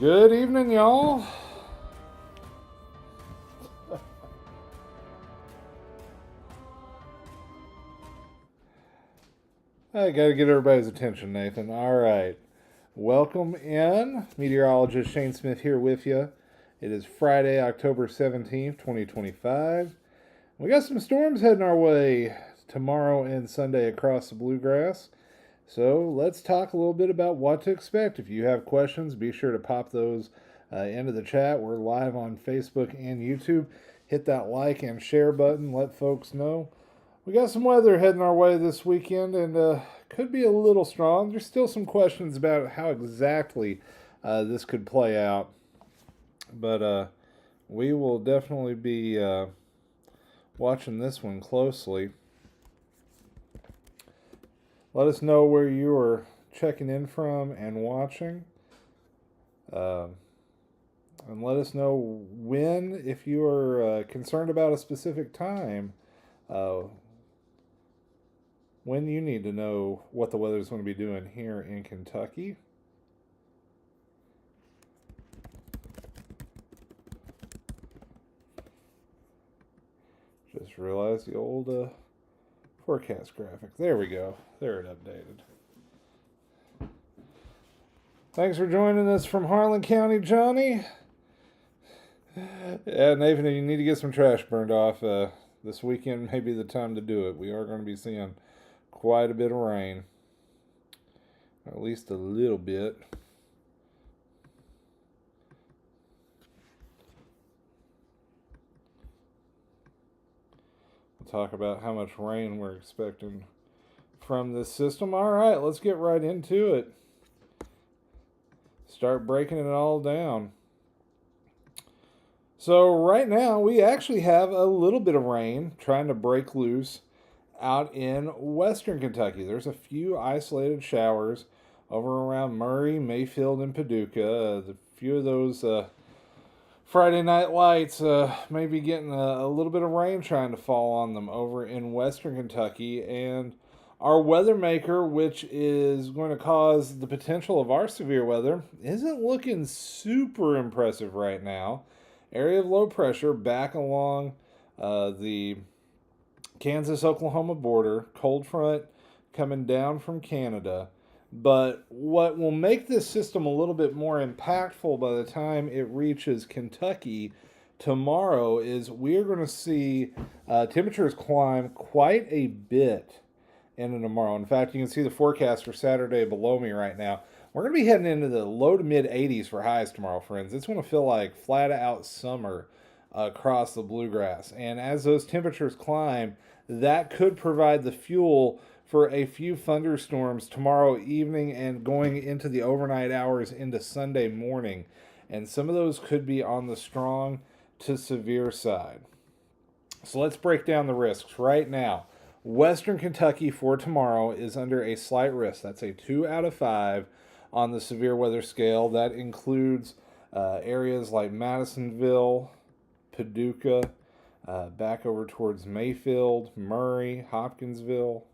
Good evening, y'all. I gotta get everybody's attention, Nathan. All right. Welcome in. Meteorologist Shane Smith here with you. It is Friday, October 17th, 2025. We got some storms heading our way tomorrow and Sunday across the Bluegrass. So let's talk a little bit about what to expect. If you have questions, be sure to pop those into the chat. We're live on Facebook and YouTube. Hit that like and share button. Let folks know. We got some weather heading our way this weekend and could be a little strong. There's still some questions about how exactly this could play out. But we will definitely be watching this one closely. Let us know where you are checking in from and watching. And let us know when, if you are concerned about a specific time, when you need to know what the weather is going to be doing here in Kentucky. Just realized the old forecast graphic. There we go. There it updated. Thanks for joining us from Harlan County, Johnny. Yeah, Nathan, you need to get some trash burned off. This weekend may be the time to do it. We are going to be seeing quite a bit of rain. At least a little bit. We'll talk about how much rain we're expecting from this system. All right, let's get right into it. Start breaking it all down. So right now we actually have a little bit of rain trying to break loose out in western Kentucky. There's a few isolated showers over around Murray, Mayfield, and Paducah. A few of those Friday night lights may be getting a little bit of rain trying to fall on them over in western Kentucky. And our weather maker, which is going to cause the potential of our severe weather, isn't looking super impressive right now. Area of low pressure back along the Kansas-Oklahoma border, cold front coming down from Canada. But what will make this system a little bit more impactful by the time it reaches Kentucky tomorrow is we are going to see temperatures climb quite a bit into tomorrow. In fact, you can see the forecast for Saturday below me right now. We're going to be heading into the low to mid 80s for highs tomorrow, friends. It's going to feel like flat out summer across the Bluegrass. And as those temperatures climb, that could provide the fuel for a few thunderstorms tomorrow evening and going into the overnight hours into Sunday morning. And some of those could be on the strong to severe side. So let's break down the risks right now. Western Kentucky for tomorrow is under a slight risk. That's a 2 out of 5 on the severe weather scale. That includes areas like Madisonville, Paducah, back over towards Mayfield, Murray, Hopkinsville.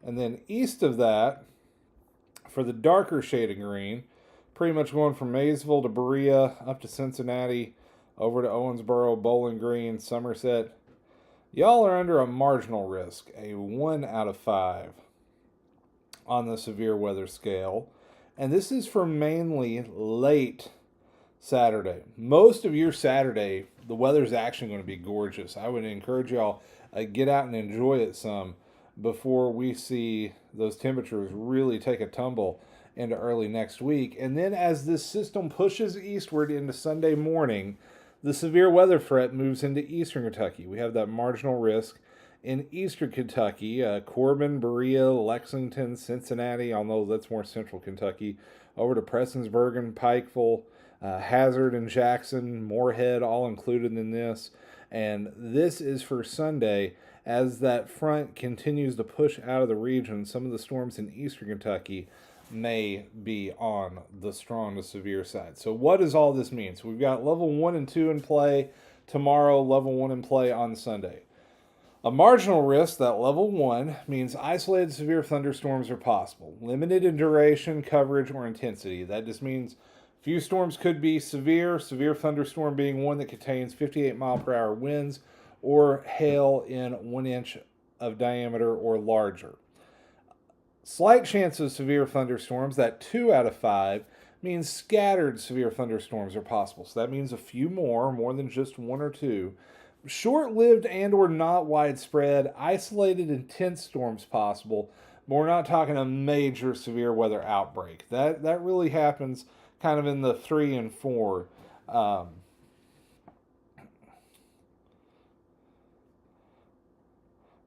And then east of that, for the darker shade of green, pretty much going from Maysville to Berea, up to Cincinnati, over to Owensboro, Bowling Green, Somerset. Y'all are under a marginal risk, a 1 out of 5 on the severe weather scale. And this is for mainly late Saturday. Most of your Saturday, the weather's actually going to be gorgeous. I would encourage y'all get out and enjoy it some before we see those temperatures really take a tumble into early next week. And then as this system pushes eastward into Sunday morning, the severe weather threat moves into eastern Kentucky. We have that marginal risk in eastern Kentucky, Corbin, Berea, Lexington, Cincinnati, although that's more central Kentucky, over to Prestonsburg, Pikeville, Hazard and Jackson, Moorhead, all included in this. And this is for Sunday. As that front continues to push out of the region, some of the storms in eastern Kentucky may be on the strong to severe side. So what does all this mean? So we've got level 1 and 2 in play tomorrow, level 1 in play on Sunday. A marginal risk, that level 1, means isolated severe thunderstorms are possible. Limited in duration, coverage, or intensity. That just means Few storms could be severe. Severe thunderstorm being one that contains 58-mile-per-hour winds or hail in 1 inch of diameter or larger. Slight chance of severe thunderstorms, that 2 out of 5, means scattered severe thunderstorms are possible. So that means a few more than just 1 or 2. Short-lived and or not widespread, isolated intense storms possible, but we're not talking a major severe weather outbreak. That really happens kind of in the 3 and 4.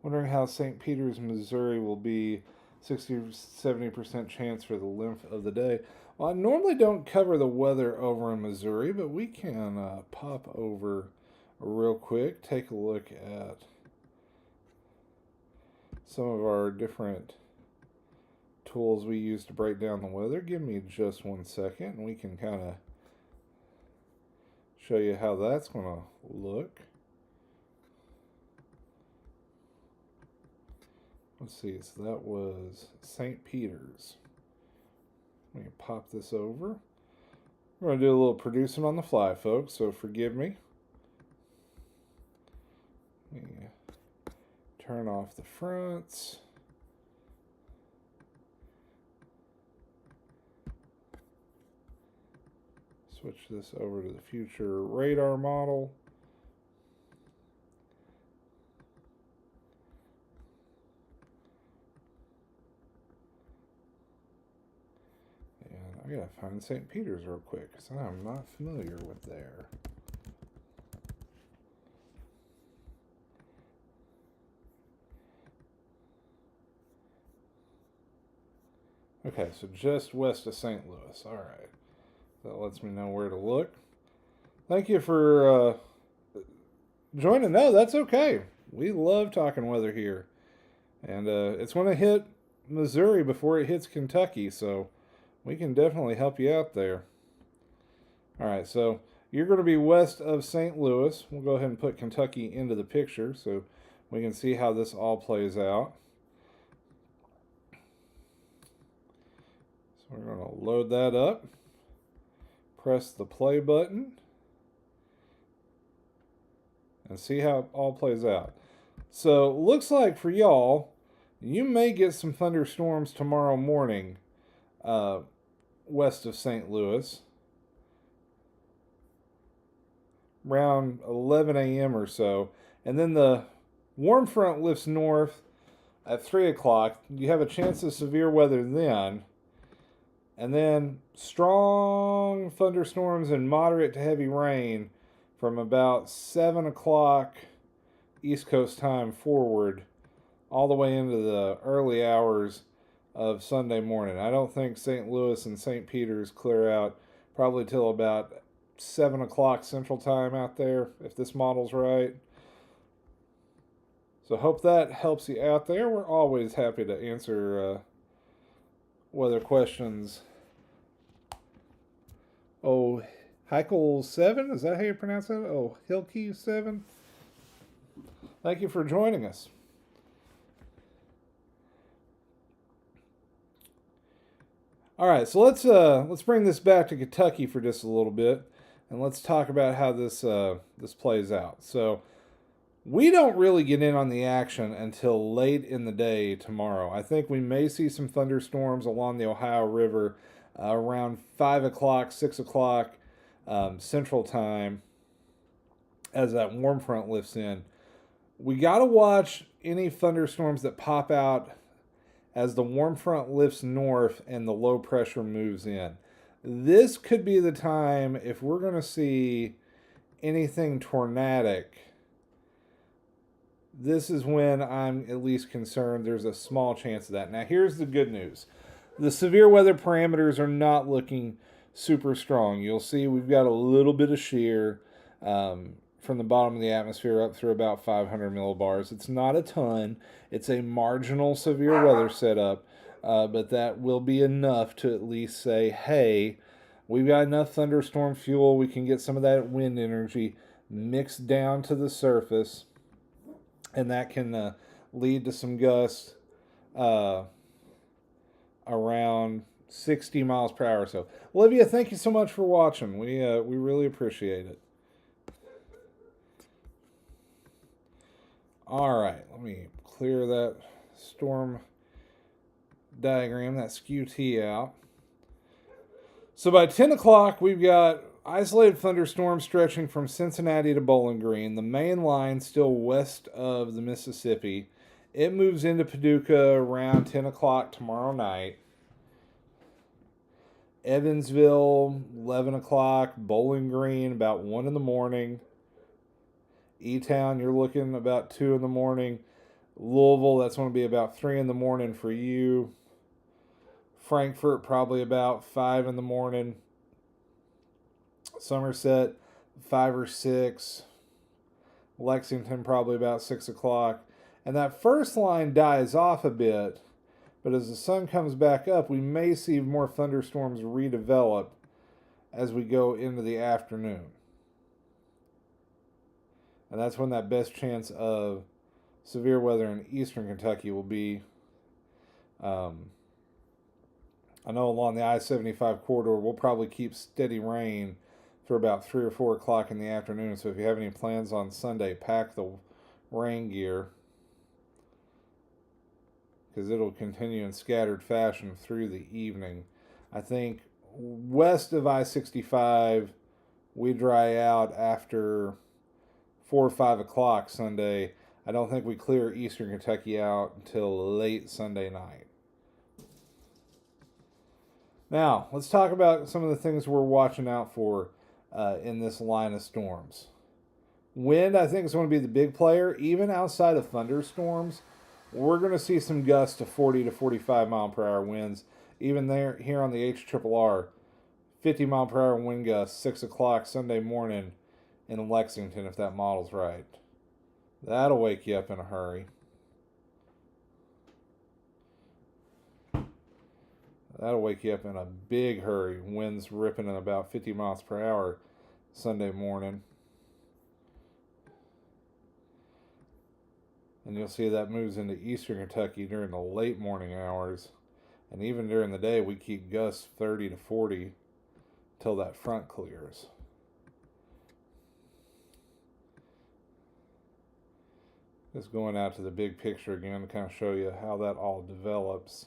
Wondering how St. Peter's, Missouri will be 60 or 70% chance for the length of the day. Well, I normally don't cover the weather over in Missouri, but we can pop over real quick, take a look at some of our different tools we use to break down the weather. Give me just 1 second and we can kind of show you how that's going to look. Let's see, so that was St. Peter's. Let me pop this over. We're going to do a little producing on the fly, folks, so forgive me. Let me turn off the fronts. Switch this over to the future radar model. And I gotta find St. Peter's real quick because I'm not familiar with there. Okay, so just west of St. Louis. All right. That lets me know where to look. Thank you for joining. No, that's okay. We love talking weather here. And it's going to hit Missouri before it hits Kentucky, so we can definitely help you out there. All right, so you're going to be west of St. Louis. We'll go ahead and put Kentucky into the picture so we can see how this all plays out. So we're going to load that up. Press the play button and see how it all plays out. So looks like for y'all, you may get some thunderstorms tomorrow morning west of St. Louis. Around 11 a.m. or so. And then the warm front lifts north at 3 o'clock. You have a chance of severe weather then. And then strong thunderstorms and moderate to heavy rain from about 7 o'clock East Coast time forward all the way into the early hours of Sunday morning. I don't think St. Louis and St. Peter's clear out probably till about 7 o'clock Central Time out there, if this model's right. So hope that helps you out there. We're always happy to answer weather questions. Oh, Heikel 7, is that how you pronounce it? Oh, Hilke 7. Thank you for joining us. All right, so let's bring this back to Kentucky for just a little bit, and let's talk about how this plays out. So we don't really get in on the action until late in the day tomorrow. I think we may see some thunderstorms along the Ohio River around 5 o'clock, 6 o'clock Central Time as that warm front lifts in. We got to watch any thunderstorms that pop out as the warm front lifts north and the low pressure moves in. This could be the time, if we're going to see anything tornadic, this is when I'm at least concerned there's a small chance of that. Now, here's the good news. The severe weather parameters are not looking super strong. You'll see we've got a little bit of shear from the bottom of the atmosphere up through about 500 millibars. It's not a ton. It's a marginal severe weather setup, but that will be enough to at least say, hey, we've got enough thunderstorm fuel. We can get some of that wind energy mixed down to the surface, and that can lead to some gusts around 60 miles per hour or so. Olivia, thank you so much for watching. We really appreciate it. All right, let me clear that storm diagram, that skew T out. So by 10 o'clock, we've got isolated thunderstorms stretching from Cincinnati to Bowling Green. The main line still west of the Mississippi. It moves into Paducah around 10 o'clock tomorrow night. Evansville, 11 o'clock. Bowling Green, about 1 in the morning. E-Town, you're looking about 2 in the morning. Louisville, that's going to be about 3 in the morning for you. Frankfort, probably about 5 in the morning. Somerset, 5 or 6. Lexington, probably about 6 o'clock. And that first line dies off a bit, but as the sun comes back up, we may see more thunderstorms redevelop as we go into the afternoon. And that's when that best chance of severe weather in eastern Kentucky will be. I know along the I-75 corridor, we'll probably keep steady rain for about 3 or 4 o'clock in the afternoon. So if you have any plans on Sunday, pack the rain gear, because it'll continue in scattered fashion through the evening. I think west of I-65, we dry out after 4 or 5 o'clock Sunday. I don't think we clear eastern Kentucky out until late Sunday night. Now, let's talk about some of the things we're watching out for in this line of storms. Wind, I think, is going to be the big player. Even outside of thunderstorms, we're going to see some gusts to 40 to 45 mile per hour winds. Even there, here on the HRRR, 50 mile per hour wind gusts, 6 o'clock Sunday morning in Lexington, if that model's right. That'll wake you up in a hurry. That'll wake you up in a big hurry. Winds ripping at about 50 miles per hour Sunday morning. And you'll see that moves into eastern Kentucky during the late morning hours. And even during the day, we keep gusts 30 to 40 till that front clears. Just going out to the big picture again to kind of show you how that all develops.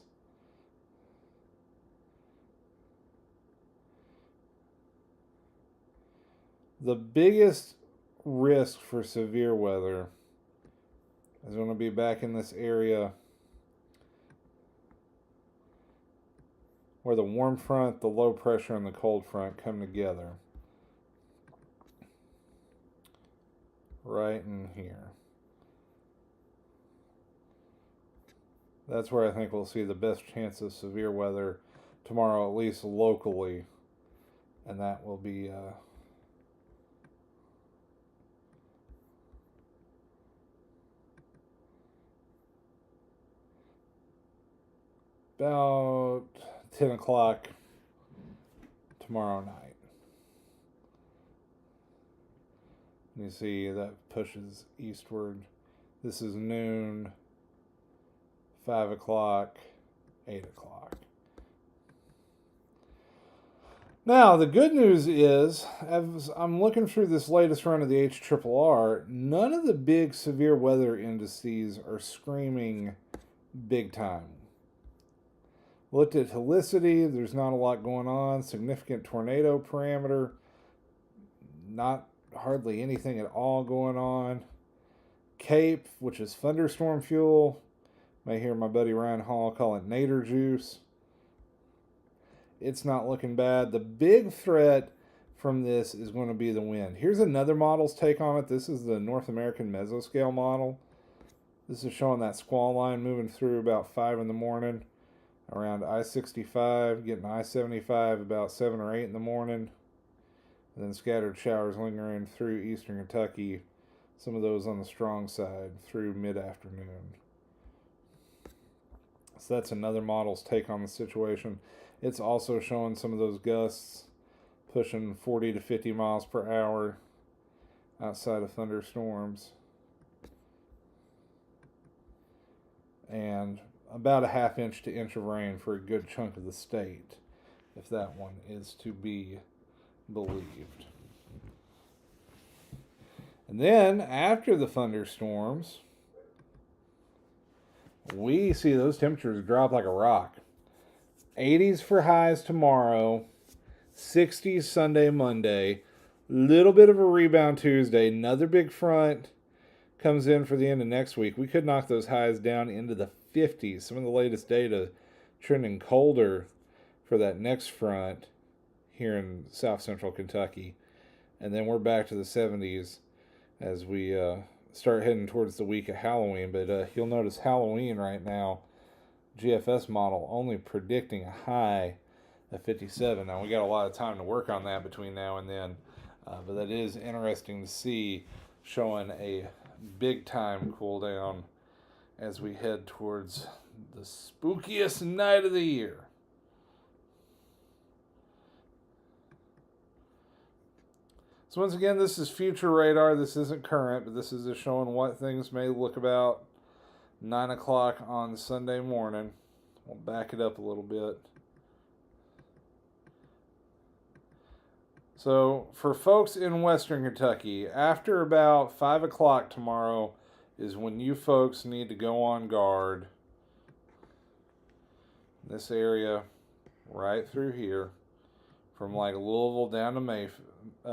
The biggest risk for severe weather is going to be back in this area where the warm front, the low pressure, and the cold front come together. Right in here. That's where I think we'll see the best chance of severe weather tomorrow, at least locally. And that will be about 10 o'clock tomorrow night. You see that pushes eastward. This is noon, 5 o'clock, 8 o'clock. Now, the good news is, as I'm looking through this latest run of the HRRR, none of the big severe weather indices are screaming big time. Looked at helicity, there's not a lot going on. Significant tornado parameter, not hardly anything at all going on. CAPE, which is thunderstorm fuel, may hear my buddy Ryan Hall call it nader juice. It's not looking bad. The big threat from this is going to be the wind. Here's another model's take on it. This is the North American mesoscale model. This is showing that squall line moving through about 5 in the morning around I-65, getting I-75 about 7 or 8 in the morning, and then scattered showers lingering through eastern Kentucky, some of those on the strong side through mid-afternoon. So that's another model's take on the situation. It's also showing some of those gusts pushing 40 to 50 miles per hour outside of thunderstorms. And about a half inch to inch of rain for a good chunk of the state. if that one is to be believed. And then after the thunderstorms, we see those temperatures drop like a rock. 80s for highs tomorrow, 60s Sunday, Monday, little bit of a rebound Tuesday, another big front comes in for the end of next week. We could knock those highs down into the 50s. Some of the latest data trending colder for that next front here in south central Kentucky. And then we're back to the 70s as we start heading towards the week of Halloween. But you'll notice Halloween right now, GFS model only predicting a high of 57. Now we got a lot of time to work on that between now and then. But that is interesting to see, showing a big time cool down as we head towards the spookiest night of the year. So once again, this is future radar. This isn't current, but this is just showing what things may look about 9 o'clock on Sunday morning. We'll back it up a little bit. So for folks in Western Kentucky, after about 5 o'clock tomorrow is when you folks need to go on guard. This area right through here, from like Louisville down to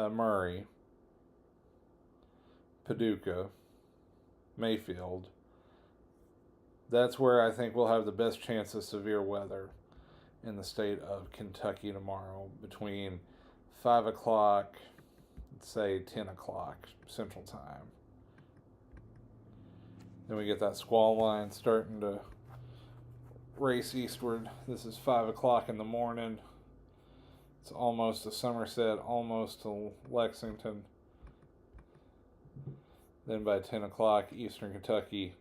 Murray, Paducah, Mayfield. That's where I think we'll have the best chance of severe weather in the state of Kentucky tomorrow, between 5 o'clock, say 10 o'clock Central Time. Then we get that squall line starting to race eastward. This is 5 o'clock in the morning. It's almost to Somerset, almost to Lexington. Then by 10 o'clock Eastern Kentucky,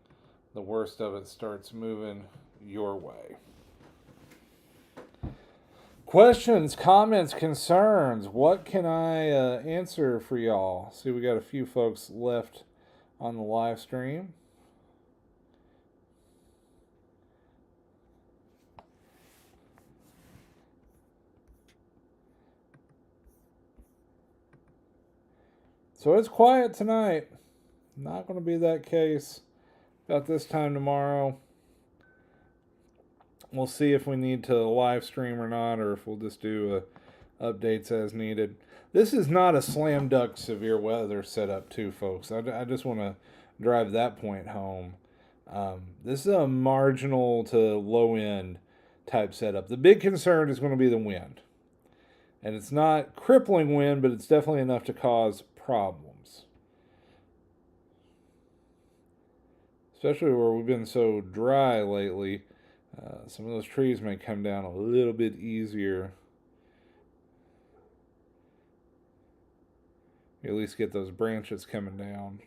the worst of it starts moving your way. Questions, comments, concerns. What can I answer for y'all? See, we got a few folks left on the live stream. So it's quiet tonight. Not going to be that case about this time tomorrow. We'll see if we need to live stream or not, or if we'll just do updates as needed. This is not a slam dunk severe weather setup, too, folks. I just want to drive that point home. This is a marginal to low end type setup. The big concern is going to be the wind. And it's not crippling wind, but it's definitely enough to cause problems. Especially where we've been so dry lately. Some of those trees may come down a little bit easier. You at least get those branches coming down.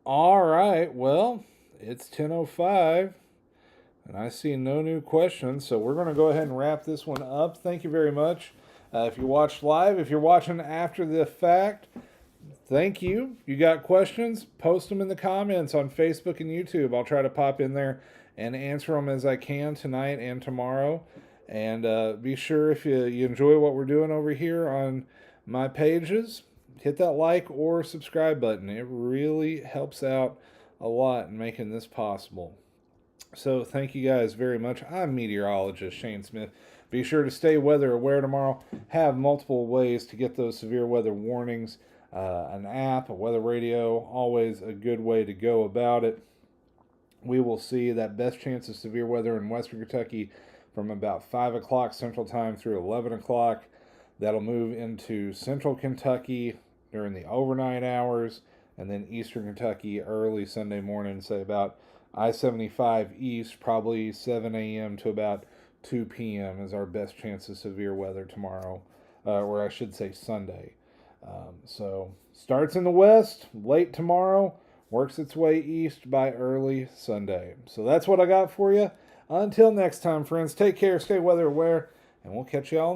All right, well, it's 10:05, and I see no new questions, so we're going to go ahead and wrap this one up. Thank you very much. If you watched live, if you're watching after the fact, thank you. You got questions? Post them in the comments on Facebook and YouTube. I'll try to pop in there and answer them as I can tonight and tomorrow. And be sure, if you enjoy what we're doing over here on my pages, hit that like or subscribe button. It really helps out a lot in making this possible. So thank you guys very much. I'm meteorologist Shane Smith. Be sure to stay weather aware tomorrow. Have multiple ways to get those severe weather warnings. An app, a weather radio, always a good way to go about it. We will see that best chance of severe weather in Western Kentucky from about 5 o'clock Central Time through 11 o'clock. That'll move into Central Kentucky during the overnight hours, and then Eastern Kentucky early Sunday morning, say about I-75 East, probably 7 a.m. to about 2 p.m. is our best chance of severe weather tomorrow, or I should say Sunday. So starts in the west late tomorrow, works its way east by early Sunday. So that's what I got for you. Until next time, friends, take care, stay weather aware, and we'll catch you all in the